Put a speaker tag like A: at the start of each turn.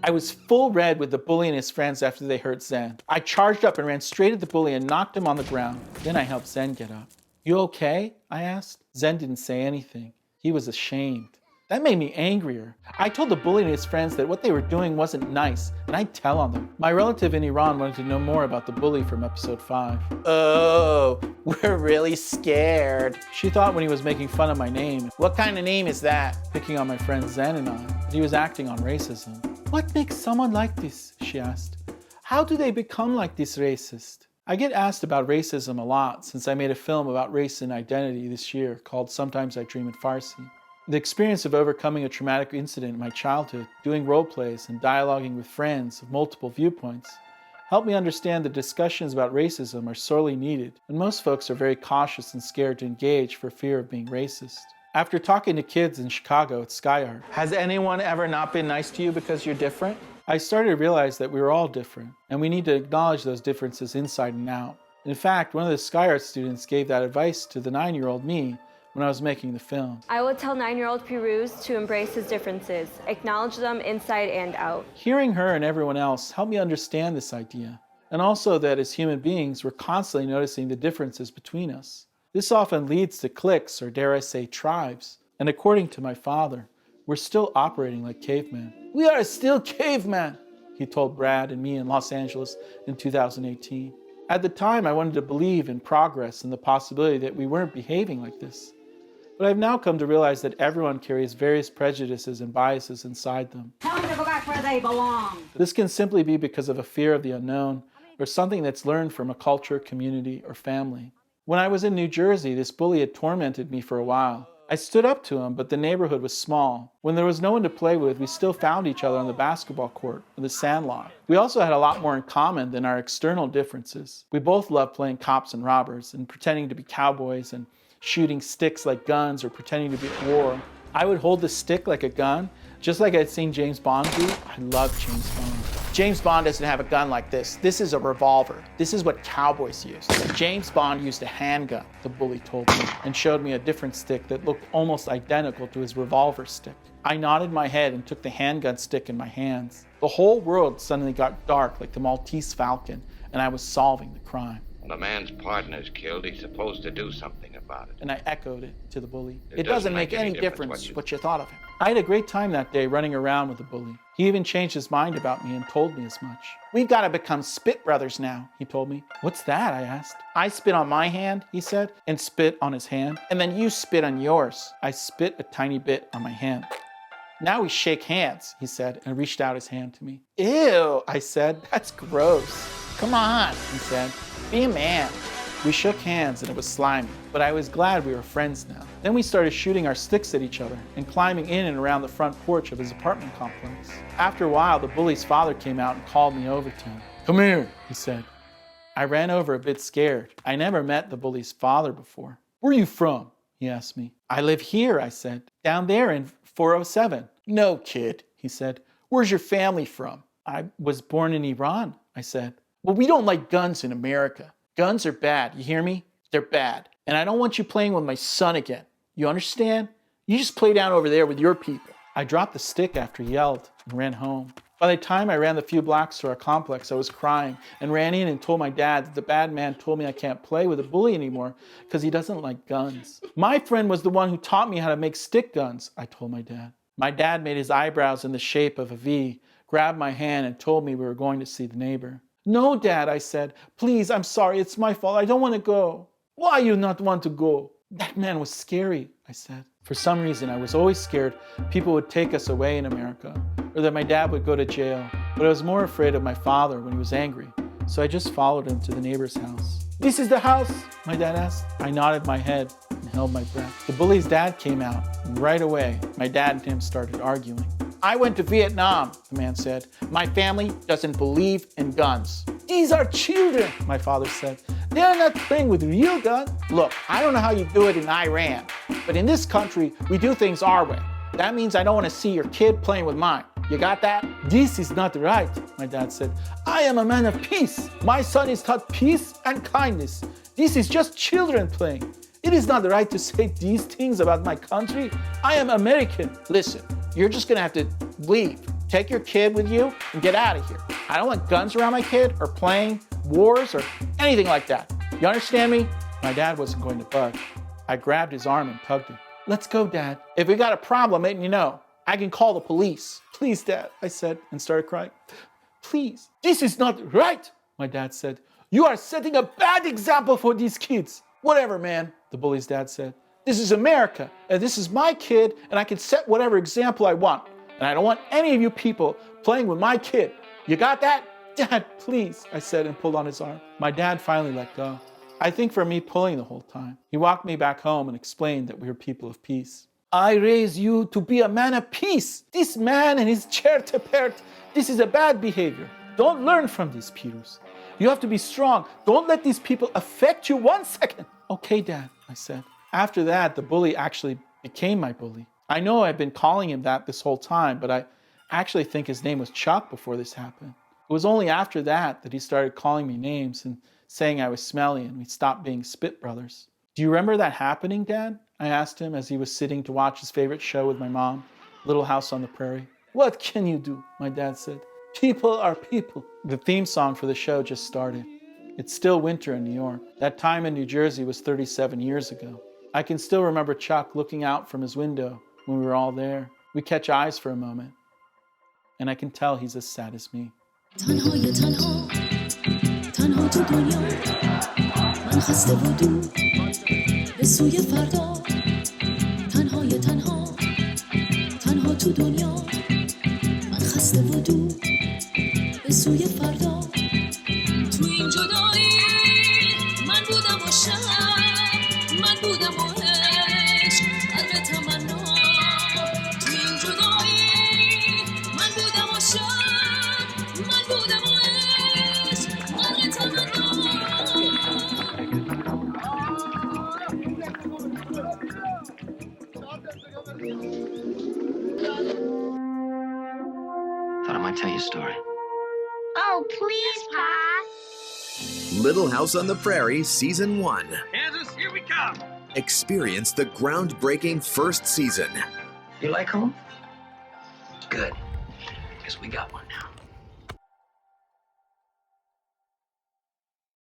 A: I was full red with the bully and his friends after they hurt Zen. I charged up and ran straight at the bully and knocked him on the ground. Then I helped Zen get up. You okay? I asked. Zen didn't say anything. He was ashamed. That made me angrier. I told the bully and his friends that what they were doing wasn't nice, and I'd tell on them. My relative in Iran wanted to know more about the bully from episode 5. Oh, we're really scared. She thought when he was making fun of my name, what kind of name is that? Picking on my friend Zen and I, that he was acting on racism. What makes someone like this? She asked. How do they become like this racist? I get asked about racism a lot since I made a film about race and identity this year called Sometimes I Dream in Farsi. The experience of overcoming a traumatic incident in my childhood, doing role plays, and dialoguing with friends of multiple viewpoints helped me understand that discussions about racism are sorely needed, and most folks are very cautious and scared to engage for fear of being racist. After talking to kids in Chicago at Sky Art, has anyone ever not been nice to you because you're different? I started to realize that we were all different, and we need to acknowledge those differences inside and out. In fact, one of the Sky Art students gave that advice to the 9-year-old me when I was making the film.
B: I would tell 9-year-old Pirooz to embrace his differences, acknowledge them inside and out.
A: Hearing her and everyone else helped me understand this idea, and also that as human beings, we're constantly noticing the differences between us. This often leads to cliques, or dare I say tribes, and according to my father, we're still operating like cavemen. We are still cavemen, he told Brad and me in Los Angeles in 2018. At the time, I wanted to believe in progress and the possibility that we weren't behaving like this. But I've now come to realize that everyone carries various prejudices and biases inside them.
C: Tell them to go back where they belong.
A: This can simply be because of a fear of the unknown or something that's learned from a culture, community, or family. When I was in New Jersey, this bully had tormented me for a while. I stood up to him, but the neighborhood was small. When there was no one to play with, we still found each other on the basketball court or the sandlot. We also had a lot more in common than our external differences. We both loved playing cops and robbers and pretending to be cowboys and shooting sticks like guns or pretending to be at war. I would hold the stick like a gun, just like I'd seen James Bond do. I love James Bond. James Bond doesn't have a gun like this. This is a revolver. This is what cowboys use. James Bond used a handgun, the bully told me, and showed me a different stick that looked almost identical to his revolver stick. I nodded my head and took the handgun stick in my hands. The whole world suddenly got dark like the Maltese falcon, and I was solving the crime.
D: When a man's partner is killed, he's supposed to do something about it.
A: And I echoed it to the bully.
D: It doesn't make any difference
A: what you thought of him. I had a great time that day running around with the bully. He even changed his mind about me and told me as much. We've got to become spit brothers now, he told me. What's that? I asked. I spit on my hand, he said, and spit on his hand. And then you spit on yours. I spit a tiny bit on my hand. Now we shake hands, he said, and reached out his hand to me. Ew, I said, that's gross. Come on, he said, be a man. We shook hands and it was slimy, but I was glad we were friends now. Then we started shooting our sticks at each other and climbing in and around the front porch of his apartment complex. After a while, the bully's father came out and called me over to him. Come here, he said. I ran over a bit scared. I never met the bully's father before. Where are you from? He asked me. I live here, I said. Down there in 407. No, kid, he said. Where's your family from? I was born in Iran, I said. Well, we don't like guns in America. Guns are bad, you hear me? They're bad. And I don't want you playing with my son again. You understand? You just play down over there with your people. I dropped the stick after he yelled and ran home. By the time I ran the few blocks to our complex, I was crying and ran in and told my dad that the bad man told me I can't play with a bully anymore because he doesn't like guns. My friend was the one who taught me how to make stick guns, I told my dad. My dad made his eyebrows in the shape of a V, grabbed my hand and told me we were going to see the neighbor. No, Dad, I said. Please, I'm sorry. It's my fault. I don't want to go. Why you not want to go? That man was scary, I said. For some reason, I was always scared people would take us away in America, or that my dad would go to jail. But I was more afraid of my father when he was angry, so I just followed him to the neighbor's house. This is the house? My dad asked. I nodded my head and held my breath. The bully's dad came out, and right away, my dad and him started arguing. I went to Vietnam, the man said. My family doesn't believe in guns. These are children, my father said. They are not playing with real guns. Look, I don't know how you do it in Iran, but in this country, we do things our way. That means I don't want to see your kid playing with mine. You got that? This is not right, my dad said. I am a man of peace. My son is taught peace and kindness. This is just children playing. It is not right to say these things about my country. I am American. Listen, you're just gonna have to leave. Take your kid with you and get out of here. I don't want guns around my kid or playing wars or anything like that. You understand me? My dad wasn't going to budge. I grabbed his arm and tugged him. Let's go, Dad. If we got a problem, let me know. I can call the police. Please, Dad, I said and started crying. Please. This is not right, my dad said. You are setting a bad example for these kids. Whatever, man, the bully's dad said. This is America, and this is my kid, and I can set whatever example I want. And I don't want any of you people playing with my kid. You got that? Dad, please, I said and pulled on his arm. My dad finally let go. I think for me pulling the whole time. He walked me back home and explained that we were people of peace. I raise you to be a man of peace. This man and his chair to pert, this is a bad behavior. Don't learn from this, Pirooz. You have to be strong. Don't let these people affect you 1 second. Okay, Dad, I said. After that, the bully actually became my bully. I know I've been calling him that this whole time, but I actually think his name was Chuck before this happened. It was only after that he started calling me names and saying I was smelly and we stopped being spit brothers. Do you remember that happening, Dad? I asked him as he was sitting to watch his favorite show with my mom, Little House on the Prairie. What can you do? My dad said. People are people. The theme song for the show just started. It's still winter in New York. That time in New Jersey was 37 years ago. I can still remember Chuck looking out from his window when we were all there. We catch eyes for a moment, and I can tell he's as sad as me.
E: Thought I might tell you a story.
F: Oh, please, Pa.
G: Little House on the Prairie, Season 1.
H: Kansas, here we come.
G: Experience the groundbreaking first season.
E: You like home? Good, because we got one now.